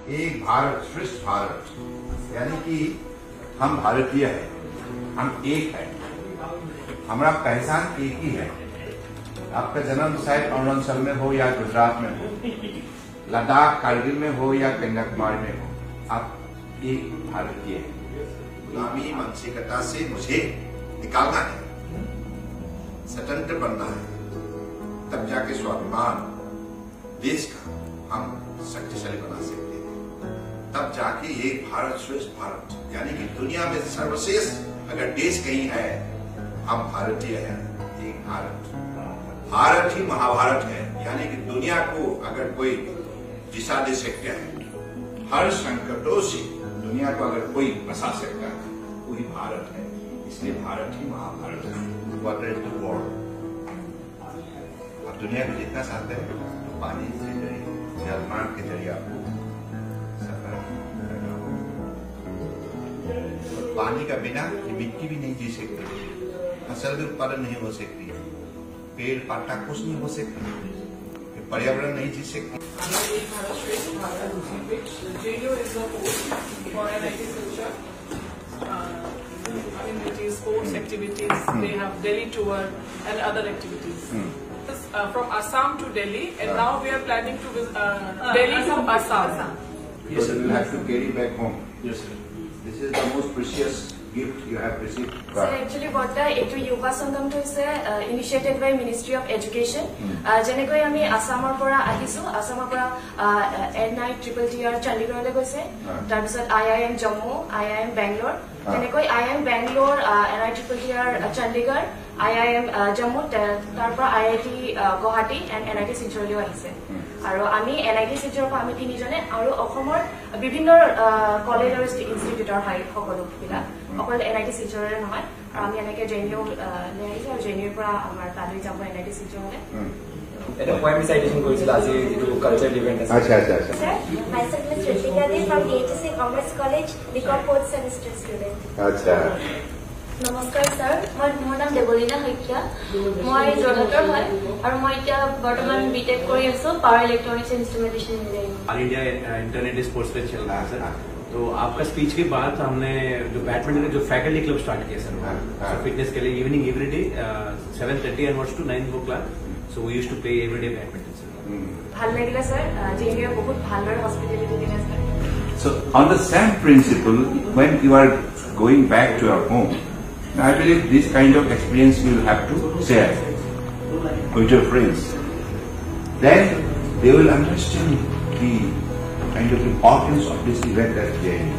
एक भारत श्रेष्ठ भारत, यानी कि हम भारतीय हैं, हम एक हैं, हमारा पहचान एक ही है। आपका जन्म शायद अरुणाचल में हो या गुजरात में हो, लद्दाख कारगिल में हो या कन्याकुमारी में हो, आप एक भारतीय हैं। गुलामी मानसिकता से मुझे निकालना है, स्वतंत्र बनना है, तब जाके स्वाभिमान देश का हम शक्तिशाली बना सकते हैं। तब जाके एक भारत श्रेष्ठ भारत, यानी कि दुनिया में सर्वश्रेष्ठ अगर देश कहीं है, हम भारतीय हैं। एक भारत, भारत ही महाभारत है, यानी कि दुनिया को अगर कोई दिशा दे सकता है, हर संकटों से दुनिया को अगर कोई बचा सकता है, वही भारत है। इसलिए भारत ही महाभारत है। Water is the world. आप दुनिया को जितना चाहते हैं तो पानी से जरिए, जलमार्ग के जरिए आपको सफर करना होगा। पानी का बिना ये मिट्टी भी नहीं जी सकती, फसल भी उत्पादन नहीं हो सकती, पेड़ पत्ता कुछ नहीं हो सकती, पर्यावरण नहीं जी सकती। Sports activities, they have Delhi tour and other activities. From Assam to Delhi, and now we are planning to visit Delhi to Assam. Yes, sir. You have to carry back home. Yes, sir. This is the most precious gift you have received. Sir, actually, what the Yuva Sangam to is initiated by Ministry of Education. Jenekoi ami Assamor pora ahisu, Assamor pora N9TTR Chandigarh le goise. Tabisot IIM Jammu, IIM Bangalore. Jenekoi IIM Bangalore, NITTR Chandigarh, IIM Jammu, tarpora IIT Guwahati and NIT Silchar leo ahise. আৰু আমি NIT Silchar পৰা আমি তিনিজনে আৰু অসমৰ বিভিন্ন college আৰু ইনষ্টিটিউটৰ হাই সকলো বিলাক অকল NIT Silchar নহয়, আমি এনেকে JNU লৈ আহিছো আৰু JNU পৰা আমাৰ তালৈ যাব NIT Silchar হলে। এটা পয়েম সাইটেশন কৰিছিল আজি যেটো কালচাৰ ইভেন্ট আছে। আচ্ছা আচ্ছা আচ্ছা। Sir, myself is Ritika Dev from DHSC Commerce College, BCom 4th semester student. আচ্ছা। নমস্কাৰ স্যাৰ, মোৰ নাম দেৱলীনা শইকীয়া, মই যোৰহাটৰ হয় আৰু মই এতিয়া বৰ্তমান বিটেক কৰি আছো power electronics instrumentation engineering. All India internet sports fest चल रहा है सर, तो आपका स्पीच के बाद हमने जो बैडमिंटन का जो फैकल्टी क्लब स्टार्ट किया सर, फिटनेस के लिए evening everyday 7:30 onwards to 9 o'clock, so we used to play everyday badminton sir. ভাল লাগিলে স্যার, JNU বহুত ভালদৰে হস্পিটেলিটি দিলে sir. So on the same principle, when you are going back to your home, I believe this kind of experience you will have to share with your friends. Then they will understand the kind of importance of this event as JNU.